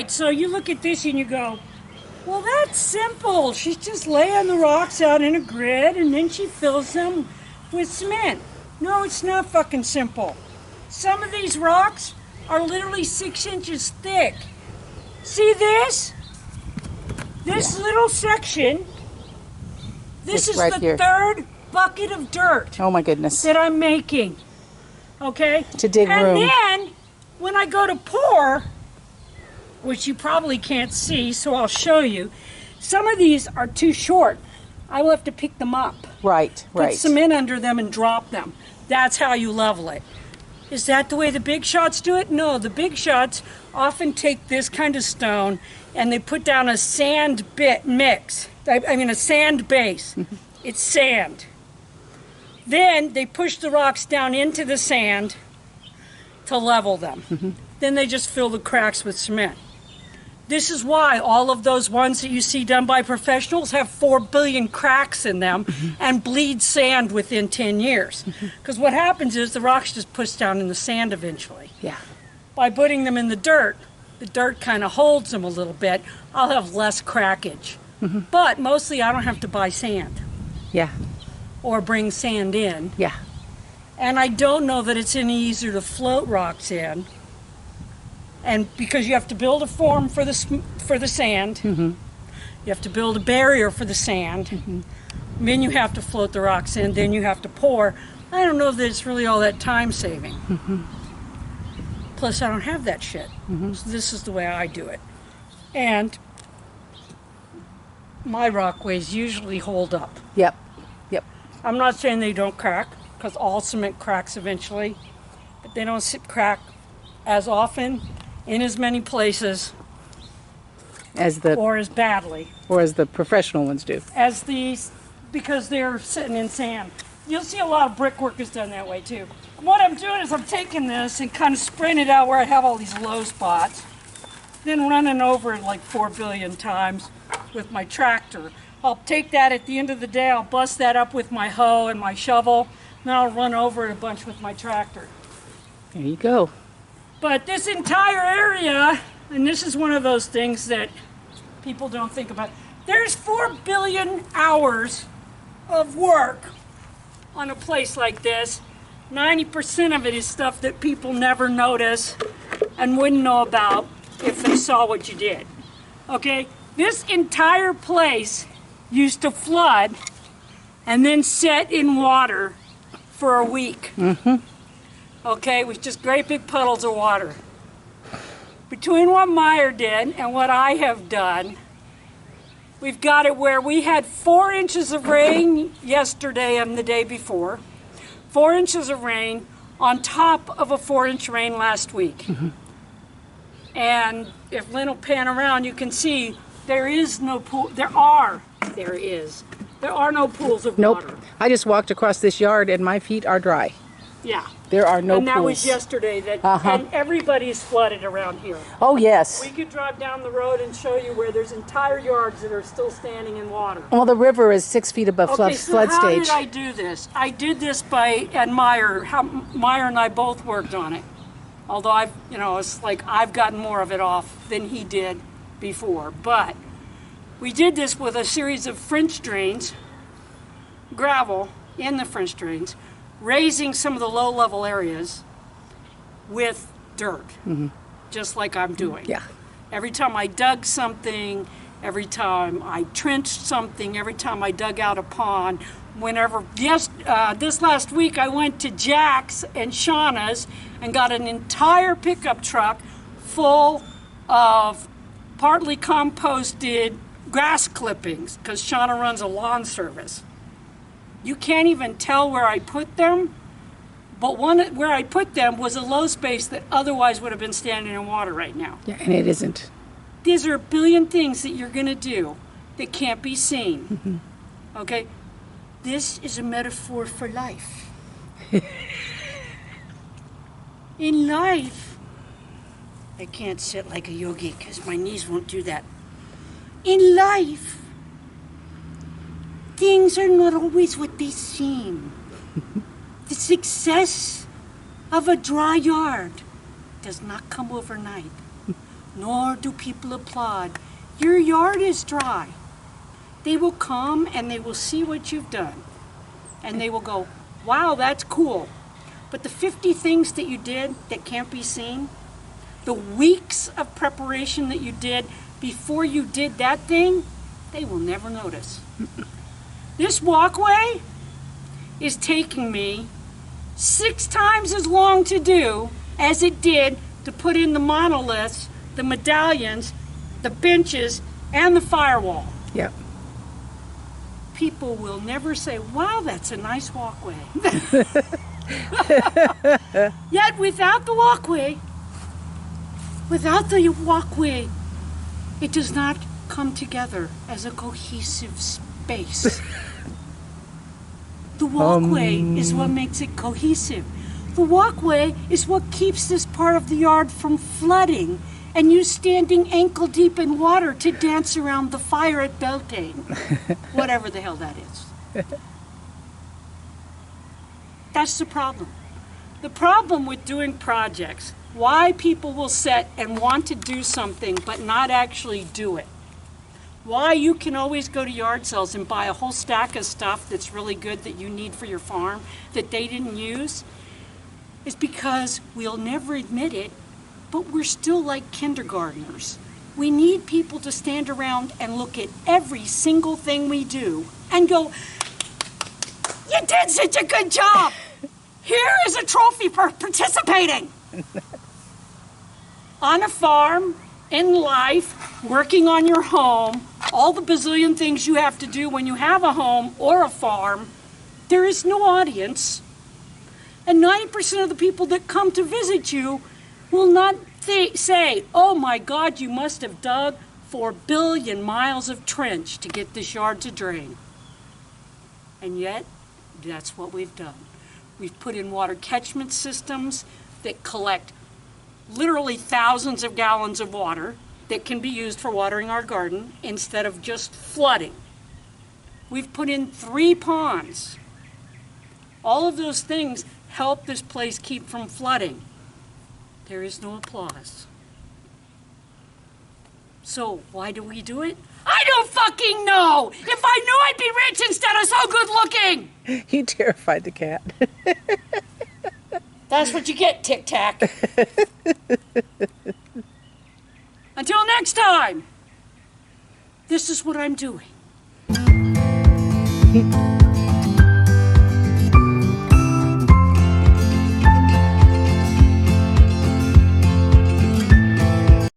right, so you look at this and you go, well, that's simple. She's just laying the rocks out in a grid and then she fills them with cement. No, it's not fucking simple. Some of these rocks are literally 6 inches thick. See this? This little section, this is right the here. third bucket of dirt Oh my goodness. that I'm making. Okay? To dig and room. then, when I go to pour, which you probably can't see, so I'll show you, some of these are too short. I will have to pick them up. Right, Put right. cement under them and drop them. That's how you level it. Is that the way the big shots do it? No, the big shots often take this kind of stone and they put down a sand bit mix. I mean a sand base. It's sand. Then they push the rocks down into the sand to level them. Then they just fill the cracks with cement. This is why all of those ones that you see done by professionals have 4 billion cracks in them and bleed sand within 10 years. Because what happens is the rocks just push down in the sand eventually. Yeah. By putting them in the dirt kind of holds them a little bit. I'll have less crackage. But mostly I don't have to buy sand Yeah. or bring sand in. Yeah. And I don't know that it's any easier to float rocks in. And because you have to build a form for the sand, you have to build a barrier for the sand, then you have to float the rocks in, then you have to pour. I don't know that it's really all that time saving. Plus, I don't have that shit. So this is the way I do it. And my rockways usually hold up. Yep. Yep. I'm not saying they don't crack, because all cement cracks eventually, but they don't crack as often in as many places As the or as badly professional ones do. as these, because they're sitting in sand. You'll see a lot of brickwork is done that way too. What I'm doing is I'm taking this and kind of spreading it out where I have all these low spots, then running over it like 4 billion times with my tractor. I'll take that at the end of the day, I'll bust that up with my hoe and my shovel, then I'll run over it a bunch with my tractor. There you go. But this entire area, and this is one of those things that people don't think about, there's 4 billion hours of work on a place like this. 90% of it is stuff that people never notice and wouldn't know about if they saw what you did. Okay? This entire place used to flood and then sit in water for a week. Okay, it was just great big puddles of water. Between what Meyer did and what I have done, we've got it where we had 4 inches of rain yesterday and the day before, 4 inches of rain on top of a 4-inch rain last week. And if Lynn will pan around, you can see there is no pool. There are no pools of Nope. water. I just walked across this yard and my feet are dry. Yeah. There are no And that pools. was yesterday. And everybody's flooded around here. Oh yes. We could drive down the road and show you where there's entire yards that are still standing in water. Well, the river is 6 feet above Okay, so flood how stage. did I do this? I did this and Meyer and I both worked on it. Although it's like I've gotten more of it off than he did before. But we did this with a series of French drains, gravel in the French drains, raising some of the low-level areas with dirt, just like I'm doing. Yeah. Every time I dug something, every time I trenched something, every time I dug out a pond, this last week I went to Jack's and Shauna's and got an entire pickup truck full of partly composted grass clippings, because Shauna runs a lawn service. You can't even tell where I put them, but where I put them was a low space that otherwise would have been standing in water right now. Yeah, and it isn't. These are a billion things that you're going to do that can't be seen. Okay? This is a metaphor for life. In life, I can't sit like a yogi because my knees won't do that. In life, things are not always what they seem. The success of a dry yard does not come overnight. nor do people applaud. Your yard is dry. They will come and they will see what you've done. And they will go, wow, that's cool. But the 50 things that you did that can't be seen, the weeks of preparation that you did before you did that thing, they will never notice. This walkway is taking me 6 times as long to do as it did to put in the monoliths, the medallions, the benches, and the firewall. Yep. People will never say, wow, that's a nice walkway. Yet without the walkway, it does not come together as a cohesive space. The walkway is what makes it cohesive. The walkway is what keeps this part of the yard from flooding and you standing ankle deep in water to dance around the fire at Beltane. Whatever the hell that is. That's the problem. The problem with doing projects, why people will sit and want to do something but not actually do it. Why you can always go to yard sales and buy a whole stack of stuff that's really good that you need for your farm that they didn't use is because we'll never admit it, but we're still like kindergartners. We need people to stand around and look at every single thing we do and go, you did such a good job. Here is a trophy for participating. On a farm, in life, working on your home, all the bazillion things you have to do when you have a home or a farm, there is no audience. And 90% of the people that come to visit you will not say, oh my God, you must have dug 4 billion miles of trench to get this yard to drain. And yet, that's what we've done. We've put in water catchment systems that collect literally thousands of gallons of water that can be used for watering our garden instead of just flooding. We've put in 3 ponds. All of those things help this place keep from flooding. There is no applause. So why do we do it? I don't fucking know! If I knew, I'd be rich instead of so good looking! He terrified the cat. That's what you get, Tic Tac. Until next time, this is what I'm doing.